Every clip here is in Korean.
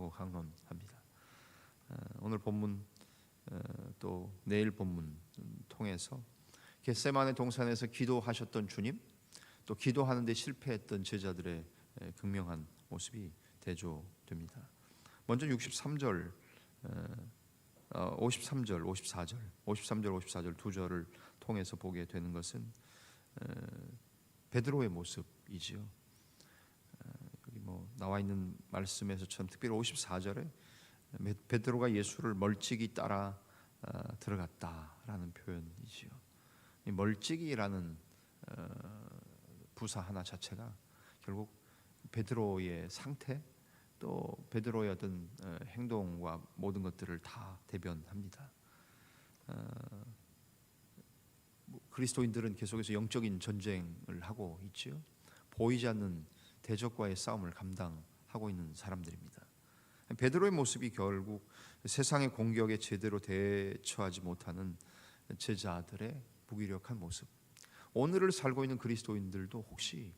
하고 강론합니다. 오늘 본문 또 내일 본문 통해서 겟세마네 동산에서 기도하셨던 주님, 또 기도하는데 실패했던 제자들의 극명한 모습이 대조됩니다. 먼저 63절, 53절, 54절, 53절, 54절 두 절을 통해서 보게 되는 것은 베드로의 모습이지요. 여기 뭐 나와 있는 말씀에서처럼 특별히 54절에 베드로가 예수를 멀찍이 따라 들어갔다라는 표현이지요. 이 멀찍이라는 부사 하나 자체가 결국 베드로의 상태, 또 베드로의 어떤 행동과 모든 것들을 다 대변합니다. 그리스도인들은 계속해서 영적인 전쟁을 하고 있지요. 보이지 않는 대적과의 싸움을 감당하고 있는 사람들입니다. 베드로의 모습이 결국 세상의 공격에 제대로 대처하지 못하는 제자들의 무기력한 모습. 오늘을 살고 있는 그리스도인들도 혹시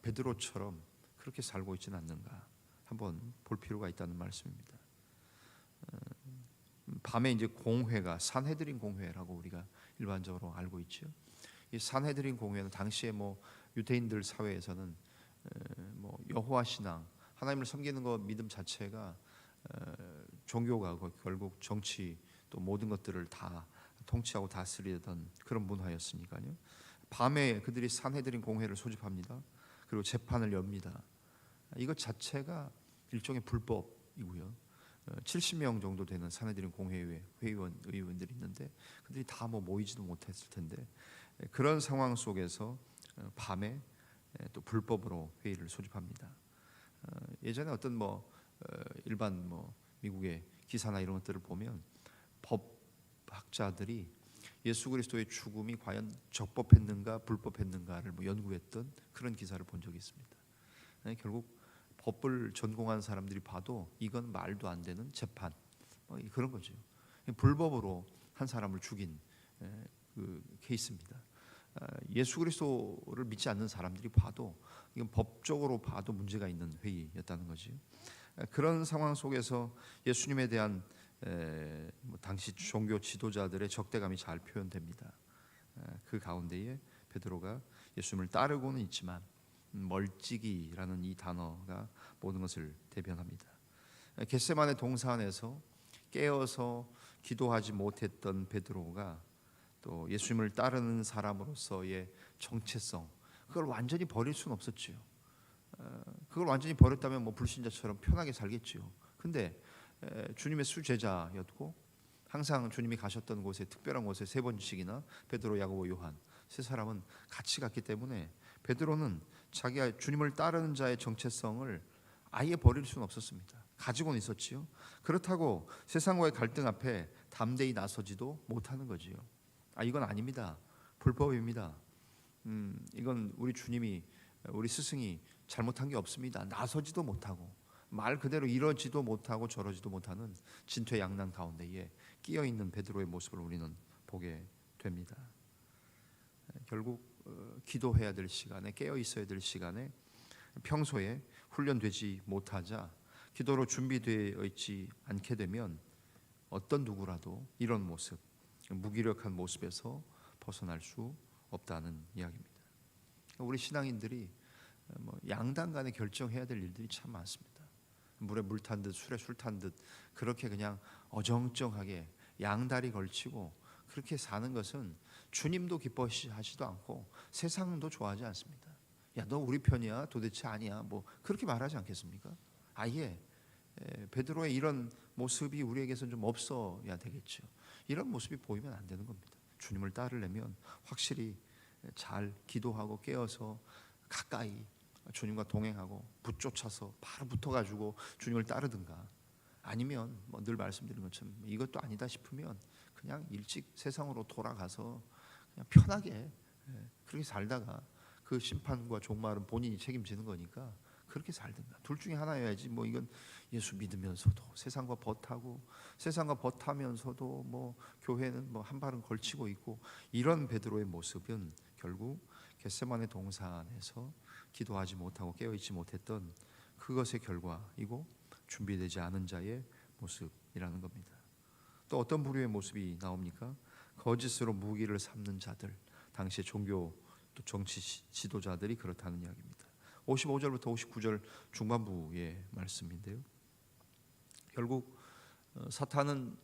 베드로처럼 그렇게 살고 있지는 않는가 한번 볼 필요가 있다는 말씀입니다. 밤에 이제 공회가 산헤드린 공회라고 우리가 일반적으로 알고 있죠. 이 산헤드린 공회는 당시에 뭐 유대인들 사회에서는 뭐 여호와 신앙, 하나님을 섬기는 것 믿음 자체가 종교가 결국 정치 또 모든 것들을 다 통치하고 다스리던 그런 문화였으니까요. 밤에 그들이 산헤드린 공회를 소집합니다. 그리고 재판을 엽니다. 이것 자체가 일종의 불법이고요. 70명 정도 되는 산헤드린 공회의 의원들이 있는데 그들이 다 뭐 모이지도 못했을 텐데 그런 상황 속에서 밤에 또 불법으로 회의를 소집합니다. 예전에 어떤 뭐 일반 뭐 미국의 기사나 이런 것들을 보면 법학자들이 예수 그리스도의 죽음이 과연 적법했는가 불법했는가를 뭐 연구했던 그런 기사를 본 적이 있습니다. 결국 법을 전공한 사람들이 봐도 이건 말도 안 되는 재판 그런 거죠. 불법으로 한 사람을 죽인 그 케이스입니다. 예수 그리스도를 믿지 않는 사람들이 봐도 이건 법적으로 봐도 문제가 있는 회의였다는 거죠. 그런 상황 속에서 예수님에 대한 당시 종교 지도자들의 적대감이 잘 표현됩니다. 그 가운데에 베드로가 예수님을 따르고는 있지만 멀찍이라는 이 단어가 모든 것을 대변합니다. 겟세마네 동산에서 깨어서 기도하지 못했던 베드로가 또 예수님을 따르는 사람으로서의 정체성, 그걸 완전히 버릴 수는 없었지요. 그걸 완전히 버렸다면 뭐 불신자처럼 편하게 살겠지요. 근데 주님의 수제자였고 항상 주님이 가셨던 곳에 특별한 곳에 3번씩이나 베드로, 야고보, 요한 세 사람은 같이 갔기 때문에 베드로는 자기가 주님을 따르는 자의 정체성을 아예 버릴 수는 없었습니다. 가지고는 있었지요. 그렇다고 세상과의 갈등 앞에 담대히 나서지도 못하는 거지요. 이건 아닙니다. 불법입니다. 이건 우리 주님이 우리 스승이 잘못한 게 없습니다. 나서지도 못하고 말 그대로 이러지도 못하고 저러지도 못하는 진퇴양난 가운데에 끼어 있는 베드로의 모습을 우리는 보게 됩니다. 결국 기도해야 될 시간에 깨어 있어야 될 시간에 평소에 훈련되지 못하자 기도로 준비되어 있지 않게 되면 어떤 누구라도 이런 모습, 무기력한 모습에서 벗어날 수 없다는 이야기입니다. 우리 신앙인들이 양당 간에 결정해야 될 일들이 참 많습니다. 물에 물 탄 듯 술에 술 탄 듯 그렇게 그냥 어정쩡하게 양다리 걸치고 그렇게 사는 것은 주님도 기뻐하시도 않고 세상도 좋아하지 않습니다. 야, 너 우리 편이야? 도대체 아니야? 뭐 그렇게 말하지 않겠습니까? 아예 베드로의 이런 모습이 우리에게서 좀 없어야 되겠죠. 이런 모습이 보이면 안 되는 겁니다. 주님을 따르려면 확실히 잘 기도하고 깨어서 가까이 주님과 동행하고 붙쫓아서 바로 붙어가지고 주님을 따르든가 아니면 뭐 늘 말씀드린 것처럼 이것도 아니다 싶으면 그냥 일찍 세상으로 돌아가서 그냥 편하게 그렇게 살다가 그 심판과 종말은 본인이 책임지는 거니까 그렇게 살든가 둘 중에 하나여야지. 뭐 이건 예수 믿으면서도 세상과 벗하면서도 뭐 교회는 뭐 한 발은 걸치고 있고 이런 베드로의 모습은 결국 겟세마네 동산에서 기도하지 못하고 깨어있지 못했던 그것의 결과이고 준비되지 않은 자의 모습이라는 겁니다. 또 어떤 부류의 모습이 나옵니까? 거짓으로 무기를 삼는 자들, 당시의 종교 또 정치 지도자들이 그렇다는 이야기입니다. 55절부터 59절 중반부의 말씀인데요. 결국 사탄은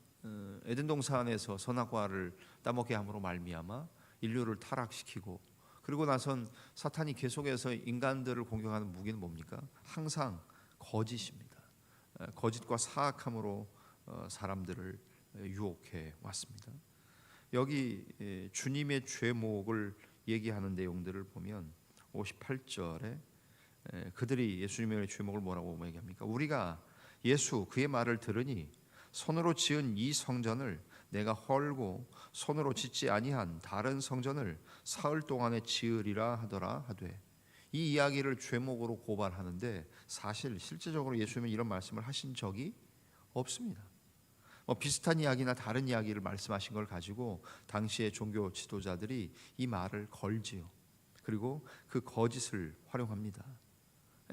에덴 동산에서 선악과를 따먹게 함으로 말미암아 인류를 타락시키고, 그리고 나선 사탄이 계속해서 인간들을 공격하는 무기는 뭡니까? 항상 거짓입니다. 거짓과 사악함으로 사람들을 유혹해 왔습니다. 여기 주님의 죄목을 얘기하는 내용들을 보면 58절에 그들이 예수님의 죄목을 뭐라고 얘기합니까? 우리가 예수 그의 말을 들으니 손으로 지은 이 성전을 내가 헐고 손으로 짓지 아니한 다른 성전을 사흘 동안에 지으리라 하더라 하되, 이 이야기를 죄목으로 고발하는데 사실 실제적으로 예수님은 이런 말씀을 하신 적이 없습니다. 비슷한 이야기나 다른 이야기를 말씀하신 걸 가지고 당시의 종교 지도자들이 이 말을 걸지요. 그리고 그 거짓을 활용합니다.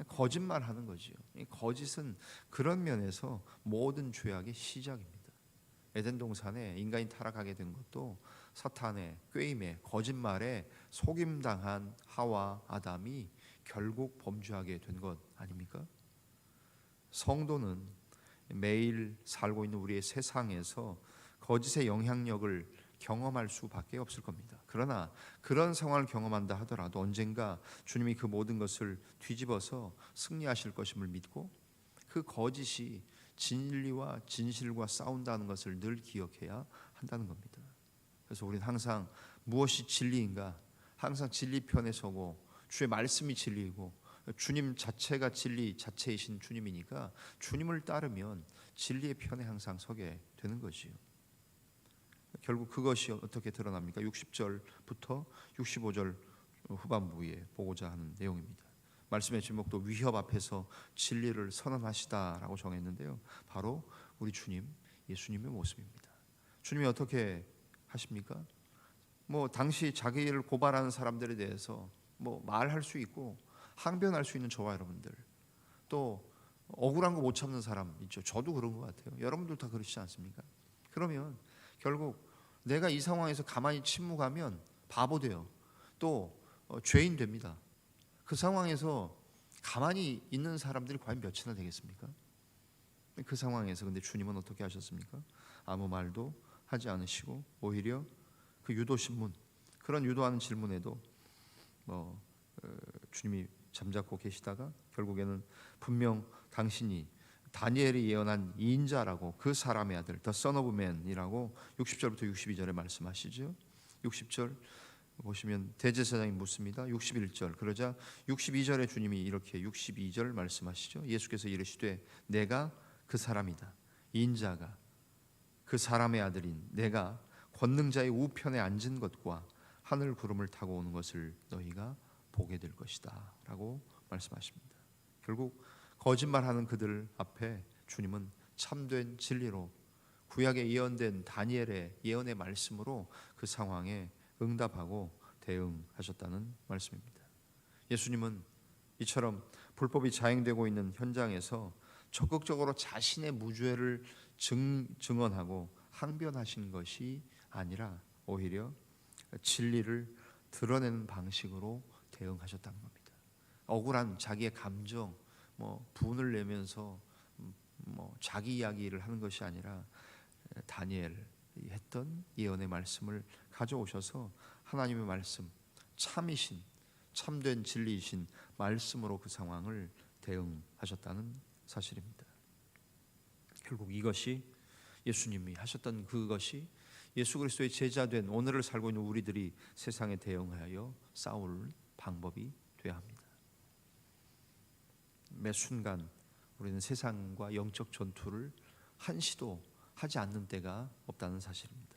거짓말하는 거지요. 거짓은 그런 면에서 모든 죄악의 시작입니다. 에덴 동산에 인간이 타락하게 된 것도 사탄의 꾀임에 거짓말에 속임당한 하와 아담이 결국 범죄하게 된 것 아닙니까? 성도는 매일 살고 있는 우리의 세상에서 거짓의 영향력을 경험할 수밖에 없을 겁니다. 그러나 그런 상황을 경험한다 하더라도 언젠가 주님이 그 모든 것을 뒤집어서 승리하실 것임을 믿고 그 거짓이 진리와 진실과 싸운다는 것을 늘 기억해야 한다는 겁니다. 그래서 우리는 항상 무엇이 진리인가, 항상 진리 편에 서고, 주의 말씀이 진리이고 주님 자체가 진리 자체이신 주님이니까 주님을 따르면 진리의 편에 항상 서게 되는 것이요. 결국 그것이 어떻게 드러납니까? 60절부터 65절 후반부에 보고자 하는 내용입니다. 말씀의 제목도 위협 앞에서 진리를 선언하시다라고 정했는데요. 바로 우리 주님 예수님의 모습입니다. 주님이 어떻게 하십니까? 당시 자기를 고발하는 사람들에 대해서 말할 수 있고 항변할 수 있는 저와 여러분들, 또 억울한 거 못 참는 사람 있죠. 저도 그런 것 같아요. 여러분들 다 그렇지 않습니까? 그러면 결국 내가 이 상황에서 가만히 침묵하면 바보 돼요. 또 죄인 됩니다. 그 상황에서 가만히 있는 사람들이 과연 몇이나 되겠습니까? 그 상황에서 근데 주님은 어떻게 하셨습니까? 아무 말도 하지 않으시고 오히려 그 유도신문, 그런 유도하는 질문에도 주님이 잠자코 계시다가 결국에는 분명 당신이 다니엘이 예언한 이인자라고, 그 사람의 아들, The Son of Man이라고 60절부터 62절에 말씀하시죠. 60절 보시면 대제사장이 묻습니다. 61절 그러자 62절에 주님이 이렇게 62절 말씀하시죠. 예수께서 이르시되 내가 그 사람이다. 인자가 그 사람의 아들인 내가 권능자의 우편에 앉은 것과 하늘 구름을 타고 오는 것을 너희가 보게 될 것이다 라고 말씀하십니다. 결국 거짓말하는 그들 앞에 주님은 참된 진리로 구약에 예언된 다니엘의 예언의 말씀으로 그 상황에 응답하고 대응하셨다는 말씀입니다. 예수님은 이처럼 불법이 자행되고 있는 현장에서 적극적으로 자신의 무죄를 증언하고 항변하신 것이 아니라 오히려 진리를 드러내는 방식으로 대응하셨다는 겁니다. 억울한 자기의 감정, 분을 내면서 자기 이야기를 하는 것이 아니라 다니엘이 했던 예언의 말씀을 가져오셔서 하나님의 말씀, 참이신 참된 진리이신 말씀으로 그 상황을 대응하셨다는 사실입니다. 결국 이것이 예수님이 하셨던 그것이 예수 그리스도의 제자된 오늘을 살고 있는 우리들이 세상에 대응하여 싸울 방법이 되어야 합니다. 매 순간 우리는 세상과 영적 전투를 한시도 하지 않는 때가 없다는 사실입니다.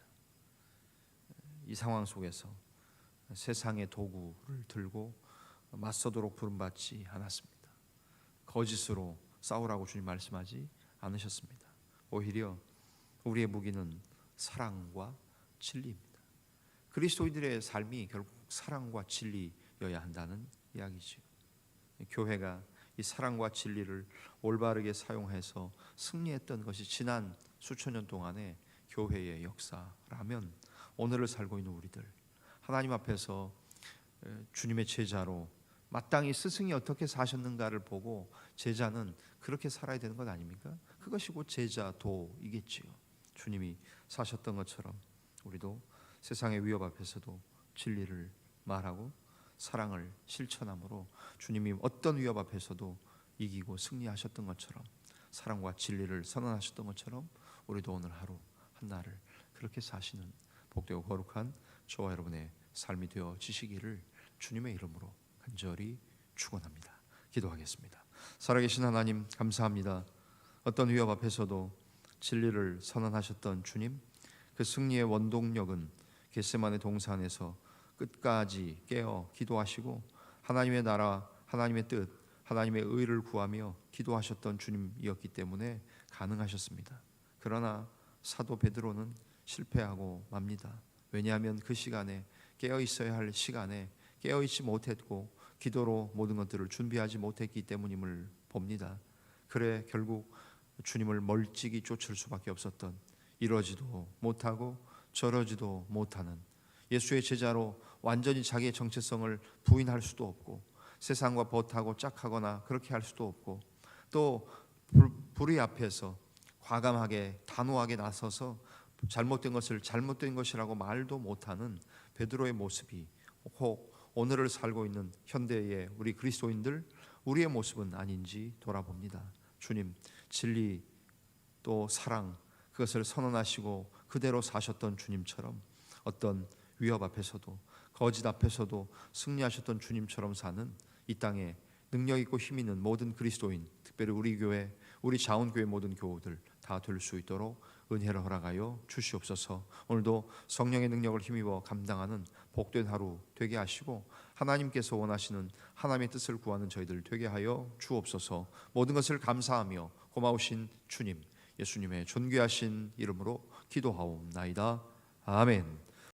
이 상황 속에서 세상의 도구를 들고 맞서도록 부름받지 않았습니다. 거짓으로 싸우라고 주님 말씀하지 않으셨습니다. 오히려 우리의 무기는 사랑과 진리입니다. 그리스도인들의 삶이 결국 사랑과 진리여야 한다는 이야기죠. 교회가 이 사랑과 진리를 올바르게 사용해서 승리했던 것이 지난 수천 년 동안의 교회의 역사라면, 오늘을 살고 있는 우리들 하나님 앞에서 주님의 제자로 마땅히 스승이 어떻게 사셨는가를 보고 제자는 그렇게 살아야 되는 것 아닙니까? 그것이 곧 제자도이겠지요. 주님이 사셨던 것처럼 우리도 세상의 위협 앞에서도 진리를 말하고 사랑을 실천함으로 주님이 어떤 위협 앞에서도 이기고 승리하셨던 것처럼, 사랑과 진리를 선언하셨던 것처럼 우리도 오늘 하루 한날을 그렇게 사시는 복되고 거룩한 저와 여러분의 삶이 되어지시기를 주님의 이름으로 간절히 축원합니다. 기도하겠습니다. 살아계신 하나님, 감사합니다. 어떤 위협 앞에서도 진리를 선언하셨던 주님, 그 승리의 원동력은 겟세마네 동산에서 끝까지 깨어 기도하시고 하나님의 나라, 하나님의 뜻, 하나님의 의를 구하며 기도하셨던 주님이었기 때문에 가능하셨습니다. 그러나 사도 베드로는 실패하고 맙니다. 왜냐하면 그 시간에 깨어 있어야 할 시간에 깨어 있지 못했고 기도로 모든 것들을 준비하지 못했기 때문임을 봅니다. 그래 결국 주님을 멀찍이 쫓을 수밖에 없었던, 이러지도 못하고 저러지도 못하는 예수의 제자로 완전히 자기의 정체성을 부인할 수도 없고 세상과 벗하고 짝하거나 그렇게 할 수도 없고, 또 불의 앞에서 과감하게 단호하게 나서서 잘못된 것을 잘못된 것이라고 말도 못하는 베드로의 모습이 혹 오늘을 살고 있는 현대의 우리 그리스도인들, 우리의 모습은 아닌지 돌아봅니다. 주님, 진리 또 사랑, 그것을 선언하시고 그대로 사셨던 주님처럼 어떤 위협 앞에서도 거짓 앞에서도 승리하셨던 주님처럼 사는 이 땅에 능력 있고 힘 있는 모든 그리스도인, 특별히 우리 교회, 우리 자원교회 모든 교우들 다 될 수 있도록 은혜를 허락하여 주시옵소서. 오늘도 성령의 능력을 힘입어 감당하는 복된 하루 되게 하시고 하나님께서 원하시는 하나님의 뜻을 구하는 저희들 되게 하여 주옵소서. 모든 것을 감사하며 고마우신 주님, 예수님의 존귀하신 이름으로 기도하옵나이다. 아멘.